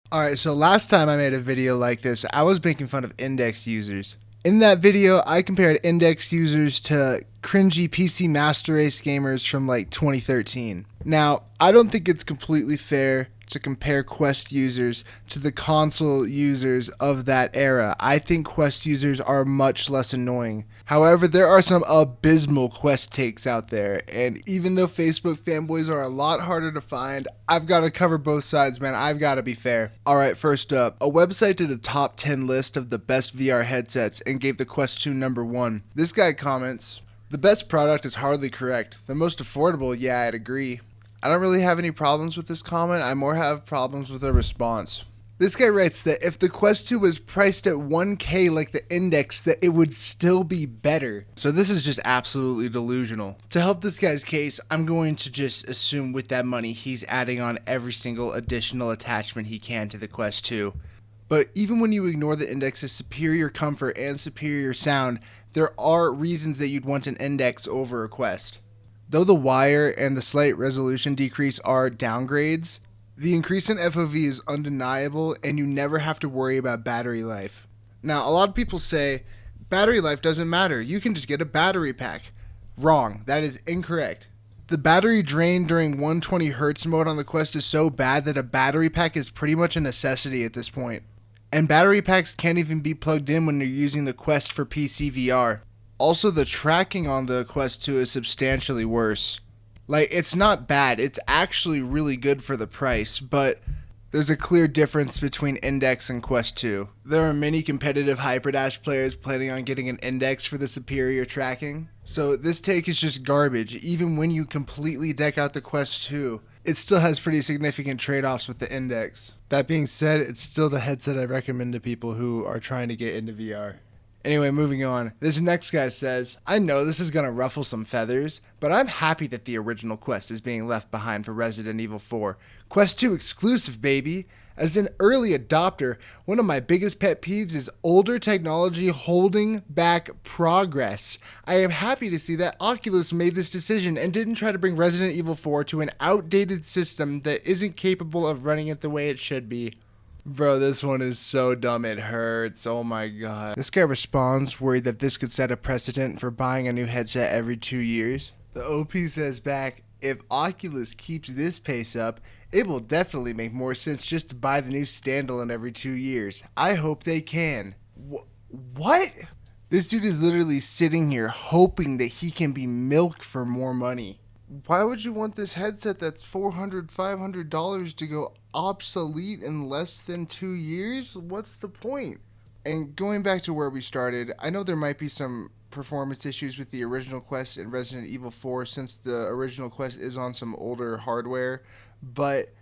Alright, so last time I made a video like this, I was making fun of index users. In that video, I compared index users to cringy PC Master Race gamers from like 2013. Now, I don't think it's completely fair to compare Quest users to the console users of that era. I think Quest users are much less annoying. However, there are some abysmal Quest takes out there, and even though Facebook fanboys are a lot harder to find, I've got to cover both sides, man. I've got to be fair. Alright, first up, a website did a top 10 list of the best VR headsets and gave the Quest 2 number 1. This guy comments, "The best product is hardly correct. The most affordable, yeah, I'd agree." I don't really have any problems with this comment. I more have problems with the response. This guy writes that if the Quest 2 was priced at 1K like the Index, that it would still be better. So this is just absolutely delusional. To help this guy's case, I'm going to just assume with that money he's adding on every single additional attachment he can to the Quest 2. But even when you ignore the Index's superior comfort and superior sound, there are reasons that you'd want an Index over a Quest. Though the wire and the slight resolution decrease are downgrades, the increase in FOV is undeniable and you never have to worry about battery life. Now, a lot of people say, battery life doesn't matter, you can just get a battery pack. Wrong, that is incorrect. The battery drain during 120Hz mode on the Quest is so bad that a battery pack is pretty much a necessity at this point. And battery packs can't even be plugged in when you're using the Quest for PC VR. Also, the tracking on the Quest 2 is substantially worse. Like, it's not bad, it's actually really good for the price, but there's a clear difference between Index and Quest 2. There are many competitive Hyperdash players planning on getting an Index for the superior tracking, so this take is just garbage. Even when you completely deck out the Quest 2, it still has pretty significant trade-offs with the Index. That being said, it's still the headset I recommend to people who are trying to get into VR. Anyway, moving on. This next guy says, "I know this is gonna ruffle some feathers, but I'm happy that the original Quest is being left behind for Resident Evil 4. Quest 2 exclusive, baby! As an early adopter, one of my biggest pet peeves is older technology holding back progress. I am happy to see that Oculus made this decision and didn't try to bring Resident Evil 4 to an outdated system that isn't capable of running it the way it should be." Bro, this one is so dumb it hurts. Oh my god. This guy responds, worried that this could set a precedent for buying a new headset every 2 years. The OP says back, "If Oculus keeps this pace up, it will definitely make more sense just to buy the new standalone every 2 years. I hope they can." What? This dude is literally sitting here hoping that he can be milked for more money. Why would you want this headset that's $400, $500 to go obsolete in less than 2 years? What's the point? And going back to where we started, I know there might be some performance issues with the original Quest and Resident Evil 4 since the original Quest is on some older hardware, but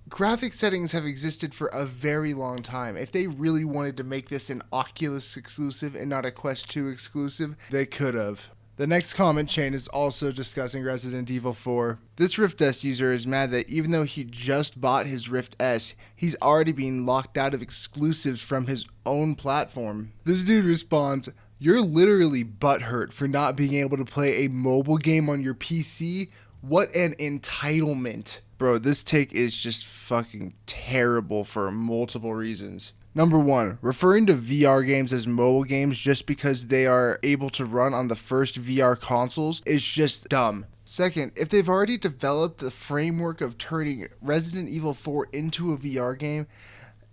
graphic settings have existed for a very long time. If they really wanted to make this an Oculus exclusive and not a Quest 2 exclusive, they could have. The next comment chain is also discussing Resident Evil 4. This Rift S user is mad that even though he just bought his Rift S, he's already being locked out of exclusives from his own platform. This dude responds, "You're literally butthurt for not being able to play a mobile game on your PC? What an entitlement." Bro, this take is just fucking terrible for multiple reasons. Number 1, referring to VR games as mobile games just because they are able to run on the first VR consoles is just dumb. Second, if they've already developed the framework of turning Resident Evil 4 into a VR game,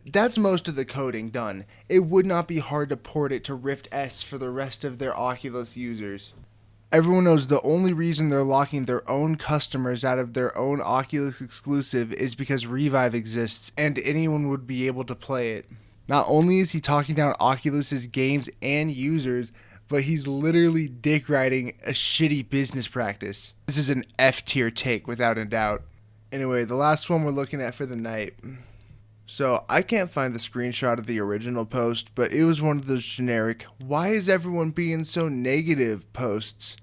that's most of the coding done. It would not be hard to port it to Rift S for the rest of their Oculus users. Everyone knows the only reason they're locking their own customers out of their own Oculus exclusive is because Revive exists and anyone would be able to play it. Not only is he talking down Oculus's games and users, but he's literally dick riding a shitty business practice. This is an F tier take without a doubt. Anyway, the last one we're looking at for the night. So I can't find the screenshot of the original post, but it was one of those generic, "why is everyone being so negative" posts,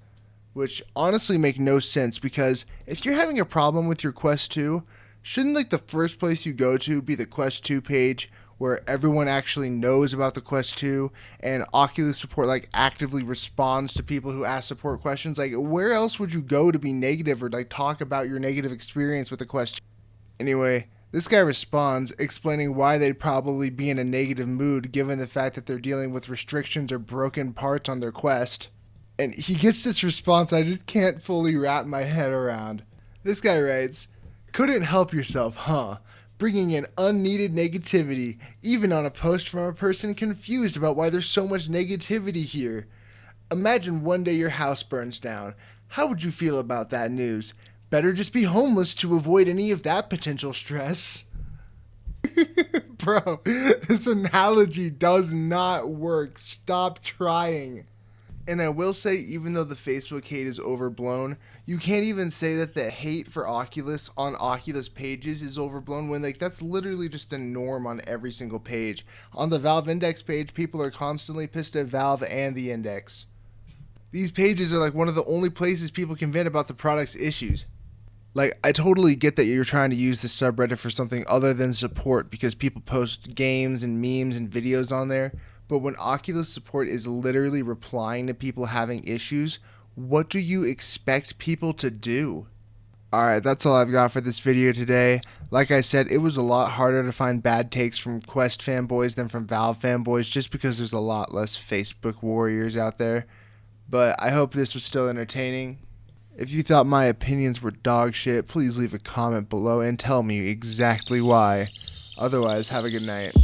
which honestly make no sense because if you're having a problem with your Quest 2, shouldn't like the first place you go to be the Quest 2 page where everyone actually knows about the Quest 2 and Oculus support like actively responds to people who ask support questions? Like, where else would you go to be negative or like talk about your negative experience with the Quest 2? Anyway, This guy responds, explaining why they'd probably be in a negative mood given the fact that they're dealing with restrictions or broken parts on their quest. And he gets this response I just can't fully wrap my head around. This guy writes, "Couldn't help yourself, huh? Bringing in unneeded negativity, even on a post from a person confused about why there's so much negativity here. Imagine one day your house burns down. How would you feel about that news? Better just be homeless to avoid any of that potential stress." Bro, this analogy does not work. Stop trying. And I will say, even though the Facebook hate is overblown, you can't even say that the hate for Oculus on Oculus pages is overblown when that's literally just the norm on every single page. On the Valve Index page, people are constantly pissed at Valve and the Index. These pages are one of the only places people can vent about the product's issues. I totally get that you're trying to use this subreddit for something other than support because people post games and memes and videos on there. But when Oculus support is literally replying to people having issues, what do you expect people to do? Alright, that's all I've got for this video today. Like I said, it was a lot harder to find bad takes from Quest fanboys than from Valve fanboys just because there's a lot less Facebook warriors out there. But I hope this was still entertaining. If you thought my opinions were dog shit, please leave a comment below and tell me exactly why. Otherwise, have a good night.